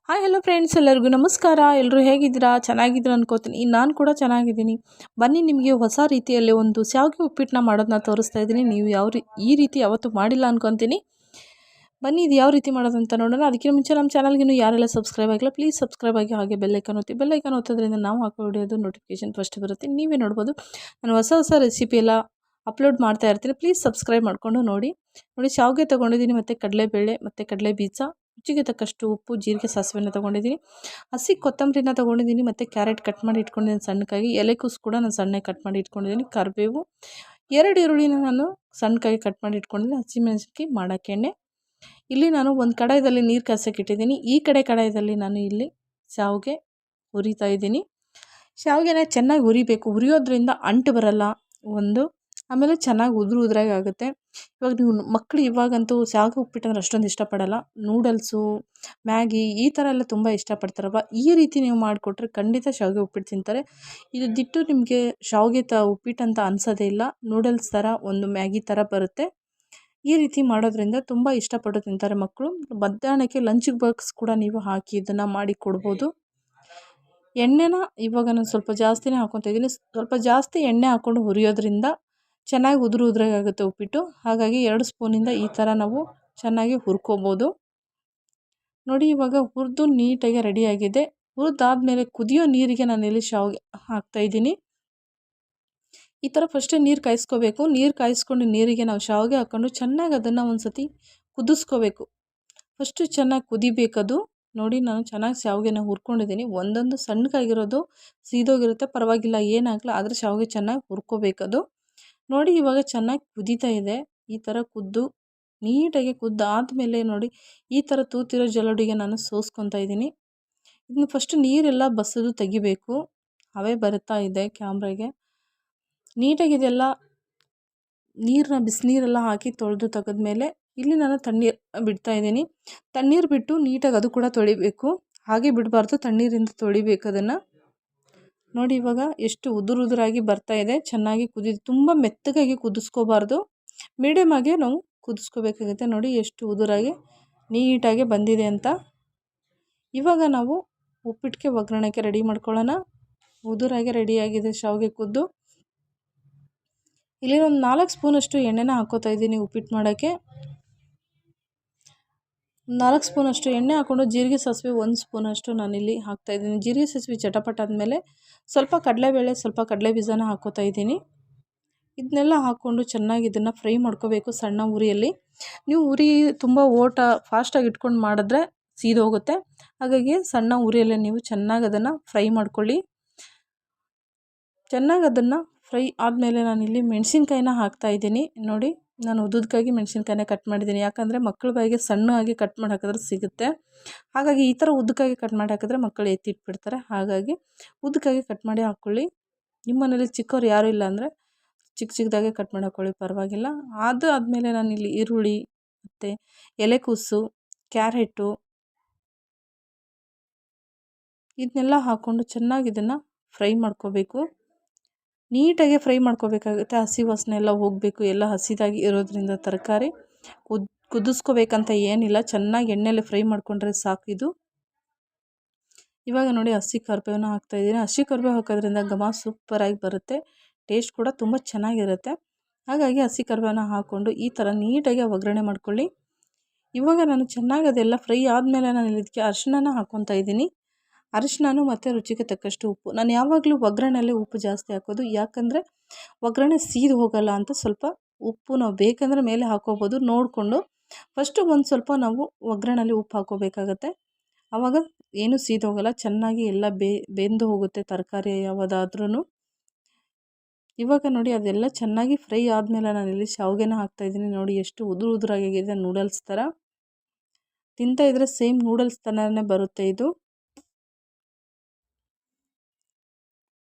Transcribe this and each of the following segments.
Hi hello friends, ಎಲ್ಲರಿಗೂ ನಮಸ್ಕಾರ. ಎಲ್ಲರೂ ಹೇಗಿದ್ದೀರಾ? ಚೆನ್ನಾಗಿದ್ದೀರಾ ಅನ್ಕೋತೀನಿ. ನಾನು ಕೂಡ ಚೆನ್ನಾಗಿದ್ದೀನಿ. ಬನ್ನಿ, ನಿಮಗೆ ಹೊಸ ರೀತಿಯಲ್ಲಿ ಒಂದು ಶಾವಿಗೆ ಉಪ್ಪಿಟ್ಟನ್ನ ಮಾಡೋದನ್ನ ತೋರಿಸ್ತಾ ಇದ್ದೀನಿ. ನೀವು ಈ ರೀತಿ ಯಾವತ್ತೂ ಮಾಡಿಲ್ಲ ಅನ್ಕೊತೀನಿ. ಬನ್ನಿ, ಇದು ಯಾವ ರೀತಿ ಮಾಡೋದಂತ ನೋಡೋಣ. ಅದಕ್ಕಿಂತ ಮುಂಚೆ ನಮ್ಮ ಚಾನಲ್ಗೆ ಯಾರೆಲ್ಲ ಸಬ್ಸ್ಕ್ರೈಬ್ ಆಗಿಲ್ಲ, ಪ್ಲೀಸ್ ಸಬ್ಸ್ಕ್ರೈಬ್ ಆಗಿ, ಹಾಗೆ ಬೆಲ್ಲೈಕನ್ ಒತ್ತಿ. ಬೆಲ್ಲೈಕನ್ ಒತ್ತೋದ್ರಿಂದ ನಾವು ಹಾಕೋ ವಿಡಿಯೋದು ನೋಟಿಫಿಕೇಶನ್ ಫಸ್ಟ್ ಬರುತ್ತೆ. ನೀವೇ ನೋಡ್ಬೋದು. ನಾನು ಹೊಸ ರೆಸಿಪಿ ಎಲ್ಲ ಅಪ್ಲೋಡ್ ಮಾಡ್ತಾ ಇರ್ತೀನಿ. ಪ್ಲೀಸ್ ಸಬ್ಸ್ಕ್ರೈಬ್ ಮಾಡಿಕೊಂಡು ನೋಡಿ. ಶಾವಿಗೆ ತೊಗೊಂಡಿದ್ದೀನಿ, ಮತ್ತು ಕಡಲೆಬೇಳೆ ಮತ್ತು ಕಡಲೆ ಬೀಜ, ರುಚಿಗೆ ತಕ್ಕಷ್ಟು ಉಪ್ಪು, ಜೀರಿಗೆ, ಸಾಸಿವೆನ ತೊಗೊಂಡಿದ್ದೀನಿ. ಹಸಿ ಕೊತ್ತಂಬರಿನ ತೊಗೊಂಡಿದ್ದೀನಿ, ಮತ್ತು ಕ್ಯಾರೆಟ್ ಕಟ್ ಮಾಡಿ ಇಟ್ಕೊಂಡಿದ್ದೀನಿ ಸಣ್ಣಕಾಗಿ. ಎಲೆಕೋಸು ಕೂಡ ನಾನು ಸಣ್ಣಗೆ ಕಟ್ ಮಾಡಿ ಇಟ್ಕೊಂಡಿದ್ದೀನಿ. ಕರಿಬೇವು, 2 ಈರುಳ್ಳಿನ ನಾನು ಸಣ್ಣಕಾಗಿ ಕಟ್ ಮಾಡಿ ಇಟ್ಕೊಂಡಿದ್ದೀನಿ. ಹಸಿಮೆಣಸಿನಕಾಯಿ, ಮಾಡೋಕ್ಕೆ ಎಣ್ಣೆ. ಇಲ್ಲಿ ನಾನು ಒಂದು ಕಡಾಯದಲ್ಲಿ ನೀರು ಕಾಸಕ್ಕೆ ಇಟ್ಟಿದ್ದೀನಿ. ಈ ಕಡಾಯದಲ್ಲಿ ನಾನು ಇಲ್ಲಿ ಶಾವಿಗೆ ಹುರಿತಾ ಇದ್ದೀನಿ. ಶಾವಿಗೆನ ಚೆನ್ನಾಗಿ ಹುರಿಬೇಕು. ಹುರಿಯೋದ್ರಿಂದ ಅಂಟು ಬರಲ್ಲ ಒಂದು, ಆಮೇಲೆ ಚೆನ್ನಾಗಿ ಉದುರಾಗಿ ಆಗುತ್ತೆ. ಇವಾಗ ನೀವು ಮಕ್ಕಳು ಇವಾಗಂತೂ ಶಾವಿಗೆ ಉಪ್ಪಿಟ್ಟಂದ್ರೆ ಅಷ್ಟೊಂದು ಇಷ್ಟಪಡಲ್ಲ. ನೂಡಲ್ಸು, ಮ್ಯಾಗಿ ಈ ಥರ ಎಲ್ಲ ತುಂಬ ಇಷ್ಟಪಡ್ತಾರಲ್ವ. ಈ ರೀತಿ ನೀವು ಮಾಡಿಕೊಟ್ರೆ ಖಂಡಿತ ಶಾವಿಗೆ ಉಪ್ಪಿಟ್ಟು ತಿಂತಾರೆ. ಇದು ದಿಟ್ಟು ನಿಮಗೆ ಶಾವಿಗೆ ಉಪ್ಪಿಟ್ಟು ಅಂತ ಅನ್ಸೋದೇ ಇಲ್ಲ. ನೂಡಲ್ಸ್ ಥರ, ಒಂದು ಮ್ಯಾಗಿ ಥರ ಬರುತ್ತೆ. ಈ ರೀತಿ ಮಾಡೋದ್ರಿಂದ ತುಂಬ ಇಷ್ಟಪಟ್ಟು ತಿಂತಾರೆ ಮಕ್ಕಳು. ಮಧ್ಯಾಹ್ನಕ್ಕೆ ಲಂಚ್ ಬಾಕ್ಸ್ ಕೂಡ ನೀವು ಹಾಕಿ ಇದನ್ನು ಮಾಡಿ ಕೊಡ್ಬೋದು. ಎಣ್ಣೆನ ಇವಾಗ ನಾನು ಸ್ವಲ್ಪ ಜಾಸ್ತಿನೇ ಹಾಕ್ಕೊತಾ ಇದ್ದೀನಿ. ಸ್ವಲ್ಪ ಜಾಸ್ತಿ ಎಣ್ಣೆ ಹಾಕ್ಕೊಂಡು ಹುರಿಯೋದ್ರಿಂದ ಚೆನ್ನಾಗಿ ಉದುರಾಗಿ ಆಗುತ್ತೆ ಉಪ್ಪಿಟ್ಟು. ಹಾಗಾಗಿ 2 ಸ್ಪೂನಿಂದ ಈ ಥರ ನಾವು ಚೆನ್ನಾಗಿ ಹುರ್ಕೋಬೋದು. ನೋಡಿ, ಇವಾಗ ಹುರಿದು ನೀಟಾಗಿ ರೆಡಿಯಾಗಿದೆ. ಹುರಿದಾದ್ಮೇಲೆ ಕುದಿಯೋ ನೀರಿಗೆ ನಾನಿಲ್ಲಿ ಶಾವಿಗೆ ಹಾಕ್ತಾಯಿದ್ದೀನಿ. ಈ ಥರ ಫಸ್ಟೇ ನೀರು ಕಾಯಿಸ್ಕೋಬೇಕು. ನೀರು ಕಾಯಿಸ್ಕೊಂಡು ನೀರಿಗೆ ನಾವು ಶಾವಿಗೆ ಹಾಕ್ಕೊಂಡು ಚೆನ್ನಾಗಿ ಅದನ್ನು ಒಂದು ಸತಿ ಕುದಿಸ್ಕೋಬೇಕು. ಫಸ್ಟು ಚೆನ್ನಾಗಿ ಕುದಿಬೇಕದು. ನೋಡಿ, ನಾನು ಚೆನ್ನಾಗಿ ಶಾವಿಗೆನ ಹುರ್ಕೊಂಡಿದ್ದೀನಿ. ಒಂದೊಂದು ಸಣ್ಣಗಾಗಿರೋದು ಸೀದೋಗಿರುತ್ತೆ, ಪರವಾಗಿಲ್ಲ, ಏನಾಗಲ್ಲ. ಆದರೆ ಶಾವಿಗೆ ಚೆನ್ನಾಗಿ ಹುರ್ಕೋಬೇಕದು. ನೋಡಿ, ಇವಾಗ ಚೆನ್ನಾಗಿ ಕುದೀತಾ ಇದೆ. ಈ ಥರ ನೀಟಾಗಿ ಕುದ್ದಾದಮೇಲೆ ನೋಡಿ, ಈ ಥರ ತೂತಿರೋ ಜಲ್ಲಡಿಗೆ ನಾನು ಸೋಸ್ಕೊತಾ ಇದ್ದೀನಿ. ಇದನ್ನು ಫಸ್ಟು ನೀರೆಲ್ಲ ಬಸಿದು ತೆಗಿಬೇಕು. ಹವೆ ಬರುತ್ತಾ ಇದೆ ಕ್ಯಾಮ್ರಾಗೆ. ನೀಟಾಗಿ ಇದೆಲ್ಲ ನೀರನ್ನ ಬಿಸಿನೀರೆಲ್ಲ ಹಾಕಿ ತೊಳೆದು ತೆಗೆದ್ಮೇಲೆ ಇಲ್ಲಿ ನಾನು ತಣ್ಣೀರು ಬಿಡ್ತಾಯಿದ್ದೀನಿ. ತಣ್ಣೀರು ಬಿಟ್ಟು ನೀಟಾಗಿ ಅದು ಕೂಡ ತೊಳಿಬೇಕು. ಹಾಗೆ ಬಿಡಬಾರ್ದು, ತಣ್ಣೀರಿಂದ ತೊಳಿಬೇಕು ಅದನ್ನು. ನೋಡಿ, ಇವಾಗ ಎಷ್ಟು ಉದುರಾಗಿ ಬರ್ತಾ ಇದೆ. ಚೆನ್ನಾಗಿ ತುಂಬ ಮೆತ್ತಗಾಗಿ ಕುದಿಸ್ಕೋಬಾರ್ದು, ಮೀಡಿಯಮ್ ಆಗಿ ನಾವು ಕುದಿಸ್ಕೋಬೇಕಾಗುತ್ತೆ. ನೋಡಿ ಎಷ್ಟು ಉದುರಾಗಿ ನೀಟಾಗಿ ಬಂದಿದೆ ಅಂತ. ಇವಾಗ ನಾವು ಉಪ್ಪಿಟ್ಟಿಗೆ ಒಗ್ಗರಣೆಗೆ ರೆಡಿ ಮಾಡ್ಕೊಳ್ಳೋಣ. ಉದುರಾಗಿ ರೆಡಿಯಾಗಿದೆ ಶಾವಿಗೆ ಕುದ್ದು. ಇಲ್ಲಿ ಒಂದು 4 ಸ್ಪೂನಷ್ಟು ಎಣ್ಣೆನ ಹಾಕ್ಕೋತಾ ಇದ್ದೀನಿ ಉಪ್ಪಿಟ್ಟು ಮಾಡೋಕ್ಕೆ. 4 ಸ್ಪೂನಷ್ಟು ಎಣ್ಣೆ ಹಾಕ್ಕೊಂಡು ಜೀರಿಗೆ ಸಾಸಿವೆ 1 ಸ್ಪೂನಷ್ಟು ನಾನಿಲ್ಲಿ ಹಾಕ್ತಾಯಿದ್ದೀನಿ. ಜೀರಿಗೆ ಸಾಸಿವೆ ಚಟಪಟ ಆದಮೇಲೆ ಸ್ವಲ್ಪ ಕಡಲೆಬೇಳೆ, ಸ್ವಲ್ಪ ಕಡಲೆ ಬೀಜನ ಹಾಕ್ಕೋತಾ ಇದ್ದೀನಿ. ಇದನ್ನೆಲ್ಲ ಹಾಕ್ಕೊಂಡು ಚೆನ್ನಾಗಿ ಇದನ್ನು ಫ್ರೈ ಮಾಡ್ಕೋಬೇಕು ಸಣ್ಣ ಉರಿಯಲ್ಲಿ. ನೀವು ಉರಿ ತುಂಬ ಫಾಸ್ಟಾಗಿ ಇಟ್ಕೊಂಡು ಮಾಡಿದ್ರೆ ಸೀದೋಗುತ್ತೆ. ಹಾಗಾಗಿ ಸಣ್ಣ ಉರಿಯಲ್ಲೇ ನೀವು ಚೆನ್ನಾಗಿ ಅದನ್ನು ಫ್ರೈ ಮಾಡ್ಕೊಳ್ಳಿ. ಚೆನ್ನಾಗಿ ಅದನ್ನು ಫ್ರೈ ಆದಮೇಲೆ ನಾನಿಲ್ಲಿ ಮೆಣಸಿನ್ಕಾಯಿನ ಹಾಕ್ತಾಯಿದ್ದೀನಿ. ನೋಡಿ, ನಾನು ಉದ್ದಕ್ಕಾಗಿ ಮೆಣಸಿನ್ಕಾಯಿನ ಕಟ್ ಮಾಡಿದ್ದೀನಿ. ಯಾಕಂದರೆ ಮಕ್ಕಳ ಬಾಯಿಗೆ ಸಣ್ಣದಾಗಿ ಕಟ್ ಮಾಡಿ ಹಾಕಿದ್ರೆ ಸಿಗುತ್ತೆ. ಹಾಗಾಗಿ ಈ ಥರ ಉದ್ದಕ್ಕಾಗಿ ಕಟ್ ಮಾಡಿ ಹಾಕಿದ್ರೆ ಮಕ್ಕಳು ಎತ್ತಿಟ್ಬಿಡ್ತಾರೆ. ಹಾಗಾಗಿ ಉದ್ದಕ್ಕಾಗಿ ಕಟ್ ಮಾಡಿ ಹಾಕ್ಕೊಳ್ಳಿ. ನಿಮ್ಮ ಮನೇಲಿ ಚಿಕ್ಕವ್ರು ಯಾರೂ ಇಲ್ಲ ಅಂದರೆ ಚಿಕ್ಕದಾಗೆ ಕಟ್ ಮಾಡಿ ಹಾಕ್ಕೊಳ್ಳಿ, ಪರವಾಗಿಲ್ಲ. ಆದಮೇಲೆ ನಾನಿಲ್ಲಿ ಈರುಳ್ಳಿ ಮತ್ತು ಎಲೆಕೋಸು, ಕ್ಯಾರೆಟು ಇದನ್ನೆಲ್ಲ ಹಾಕ್ಕೊಂಡು ಚೆನ್ನಾಗಿ ಇದನ್ನು ಫ್ರೈ ಮಾಡ್ಕೋಬೇಕು. ನೀಟಾಗಿ ಫ್ರೈ ಮಾಡ್ಕೋಬೇಕಾಗುತ್ತೆ. ಹಸಿ ವಾಸನೆ ಎಲ್ಲ ಹೋಗಬೇಕು. ಎಲ್ಲ ಹಸಿದಾಗಿ ಇರೋದ್ರಿಂದ ತರಕಾರಿ ಕುದಿಸ್ಕೋಬೇಕಂತ ಏನಿಲ್ಲ, ಚೆನ್ನಾಗಿ ಎಣ್ಣೆಯಲ್ಲಿ ಫ್ರೈ ಮಾಡ್ಕೊಂಡ್ರೆ ಸಾಕು ಇದು. ಇವಾಗ ನೋಡಿ, ಹಸಿ ಕರಿಬೇವನ್ನ ಹಾಕ್ತಾಯಿದ್ದೀನಿ. ಹಸಿ ಕರಿಬೇವು ಹಾಕೋದ್ರಿಂದ ಘಮ ಸೂಪರಾಗಿ ಬರುತ್ತೆ. ಟೇಸ್ಟ್ ಕೂಡ ತುಂಬ ಚೆನ್ನಾಗಿರುತ್ತೆ. ಹಾಗಾಗಿ ಹಸಿ ಕರಿಬೇವನ್ನ ಹಾಕ್ಕೊಂಡು ಈ ಥರ ನೀಟಾಗಿ ಒಗ್ಗರಣೆ ಮಾಡ್ಕೊಳ್ಳಿ. ಇವಾಗ ನಾನು ಚೆನ್ನಾಗಿ ಅದೆಲ್ಲ ಫ್ರೈ ಆದಮೇಲೆ ನಾನು ಇದಕ್ಕೆ ಅರಿಶಿನ ಹಾಕ್ಕೊತಾ ಇದ್ದೀನಿ. ಅರಿಶಿನ ಮತ್ತು ರುಚಿಗೆ ತಕ್ಕಷ್ಟು ಉಪ್ಪು. ನಾನು ಯಾವಾಗಲೂ ಒಗ್ಗರಣೆಯಲ್ಲಿ ಉಪ್ಪು ಜಾಸ್ತಿ ಹಾಕೋದು, ಯಾಕಂದರೆ ಒಗ್ಗರಣೆ ಸೀದು ಹೋಗಲ್ಲ ಅಂತ. ಸ್ವಲ್ಪ ಉಪ್ಪು ನಾವು ಬೇಕಂದರೆ ಮೇಲೆ ಹಾಕೋಬೋದು ನೋಡಿಕೊಂಡು. ಫಸ್ಟು ಒಂದು ಸ್ವಲ್ಪ ನಾವು ಒಗ್ಗರಣೆಯಲ್ಲಿ ಉಪ್ಪು ಹಾಕೋಬೇಕಾಗತ್ತೆ. ಆವಾಗ ಏನೂ ಸೀದು ಹೋಗಲ್ಲ, ಚೆನ್ನಾಗಿ ಎಲ್ಲ ಬೆಂದು ಹೋಗುತ್ತೆ ತರಕಾರಿ ಯಾವುದಾದ್ರೂ. ಇವಾಗ ನೋಡಿ, ಅದೆಲ್ಲ ಚೆನ್ನಾಗಿ ಫ್ರೈ ಆದಮೇಲೆ ನಾನಿಲ್ಲಿ ಶಾವಿಗೆನ ಹಾಕ್ತಾಯಿದ್ದೀನಿ. ನೋಡಿ, ಎಷ್ಟು ಉದುರಾಗಿದೆ, ನೂಡಲ್ಸ್ ಥರ. ತಿಂತಾಯಿದ್ರೆ ಸೇಮ್ ನೂಡಲ್ಸ್ ಥರನೇ ಬರುತ್ತೆ ಇದು.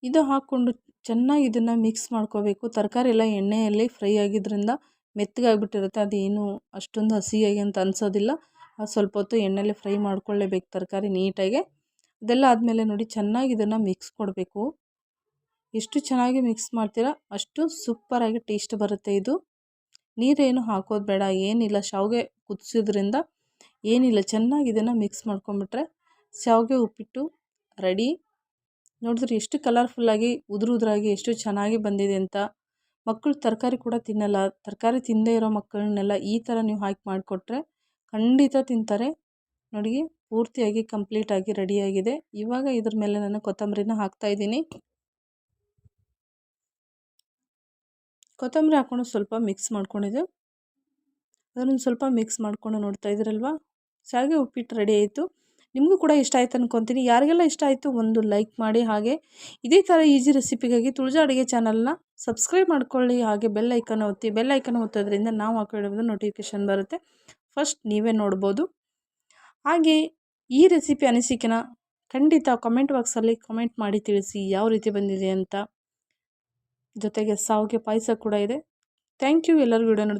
ಇದು ಹಾಕ್ಕೊಂಡು ಚೆನ್ನಾಗಿ ಇದನ್ನು ಮಿಕ್ಸ್ ಮಾಡ್ಕೋಬೇಕು. ತರಕಾರಿ ಎಲ್ಲ ಎಣ್ಣೆಯಲ್ಲಿ ಫ್ರೈ ಆಗಿದ್ದರಿಂದ ಮೆತ್ತಗಾಗಿಬಿಟ್ಟಿರುತ್ತೆ. ಅದೇನು ಅಷ್ಟೊಂದು ಹಸಿಯಾಗಿ ಅಂತ ಅನಿಸೋದಿಲ್ಲ. ಸ್ವಲ್ಪ ಹೊತ್ತು ಎಣ್ಣೆಯಲ್ಲಿ ಫ್ರೈ ಮಾಡ್ಕೊಳ್ಳೇಬೇಕು ತರಕಾರಿ ನೀಟಾಗಿ. ಅದೆಲ್ಲ ಆದಮೇಲೆ ನೋಡಿ, ಚೆನ್ನಾಗಿ ಇದನ್ನು ಮಿಕ್ಸ್ ಕೊಡಬೇಕು. ಎಷ್ಟು ಚೆನ್ನಾಗಿ ಮಿಕ್ಸ್ ಮಾಡ್ತೀರಾ ಅಷ್ಟು ಸೂಪರಾಗಿ ಟೇಸ್ಟ್ ಬರುತ್ತೆ ಇದು. ನೀರೇನು ಹಾಕೋದು ಬೇಡ, ಏನಿಲ್ಲ. ಶಾವಿಗೆ ಕುದಿಸೋದ್ರಿಂದ ಏನಿಲ್ಲ, ಚೆನ್ನಾಗಿ ಇದನ್ನು ಮಿಕ್ಸ್ ಮಾಡ್ಕೊಂಬಿಟ್ರೆ ಶಾವಿಗೆ ಉಪ್ಪಿಟ್ಟು ರೆಡಿ. ನೋಡಿದ್ರೆ ಎಷ್ಟು ಕಲರ್ಫುಲ್ಲಾಗಿ ಉದುರಾಗಿ ಎಷ್ಟು ಚೆನ್ನಾಗಿ ಬಂದಿದೆ ಅಂತ. ಮಕ್ಕಳು ತರಕಾರಿ ಕೂಡ ತಿನ್ನಲ್ಲ. ತರಕಾರಿ ತಿನ್ನದೇ ಇರೋ ಮಕ್ಕಳನ್ನೆಲ್ಲ ಈ ಥರ ನೀವು ಹಾಕಿ ಮಾಡಿಕೊಟ್ರೆ ಖಂಡಿತ ತಿಂತಾರೆ. ನೋಡಿ ಪೂರ್ತಿಯಾಗಿ ಕಂಪ್ಲೀಟಾಗಿ ರೆಡಿಯಾಗಿದೆ. ಇವಾಗ ಇದ್ರ ಮೇಲೆ ನಾನು ಕೊತ್ತಂಬರಿನ ಹಾಕ್ತಾಯಿದ್ದೀನಿ. ಕೊತ್ತಂಬರಿ ಹಾಕ್ಕೊಂಡು ಸ್ವಲ್ಪ ಮಿಕ್ಸ್ ಮಾಡ್ಕೊಂಡಿದ್ದೆ. ಅದನ್ನು ಸ್ವಲ್ಪ ಮಿಕ್ಸ್ ಮಾಡ್ಕೊಂಡು ನೋಡ್ತಾ ಇದ್ದೀರಲ್ವ, ಶಾವಿಗೆ ಉಪ್ಪಿಟ್ಟು ರೆಡಿ ಆಯಿತು. ನಿಮಗೂ ಕೂಡ ಇಷ್ಟ ಆಯ್ತು ಅನ್ಕೊತೀನಿ. ಯಾರಿಗೆಲ್ಲ ಇಷ್ಟ ಆಯಿತು ಒಂದು ಲೈಕ್ ಮಾಡಿ. ಹಾಗೆ ಇದೇ ಥರ ಈಸಿ ರೆಸಿಪಿಗಾಗಿ ತುಳಜಾ ಅಡುಗೆ ಚಾನಲ್ನ ಸಬ್ಸ್ಕ್ರೈಬ್ ಮಾಡ್ಕೊಳ್ಳಿ. ಹಾಗೆ ಬೆಲ್ ಐಕನ್ ಒತ್ತಿ. ಬೆಲ್ ಐಕನ್ ಒತ್ತೋದ್ರಿಂದ ನಾವು ಹಾಕಿಡೋದು ನೋಟಿಫಿಕೇಷನ್ ಬರುತ್ತೆ, ಫಸ್ಟ್ ನೀವೇ ನೋಡ್ಬೋದು. ಹಾಗೆ ಈ ರೆಸಿಪಿ ಅನಿಸಿಕೆನ ಖಂಡಿತ ಕಮೆಂಟ್ ಬಾಕ್ಸಲ್ಲಿ ಕಮೆಂಟ್ ಮಾಡಿ ತಿಳಿಸಿ ಯಾವ ರೀತಿ ಬಂದಿದೆ ಅಂತ. ಜೊತೆಗೆ ಶಾವಿಗೆ ಪಾಯಸ ಕೂಡ ಇದೆ. Thank you. ಎಲ್ಲರಿಗೂ ವಿಡಿಯೋ ನೋಡಿ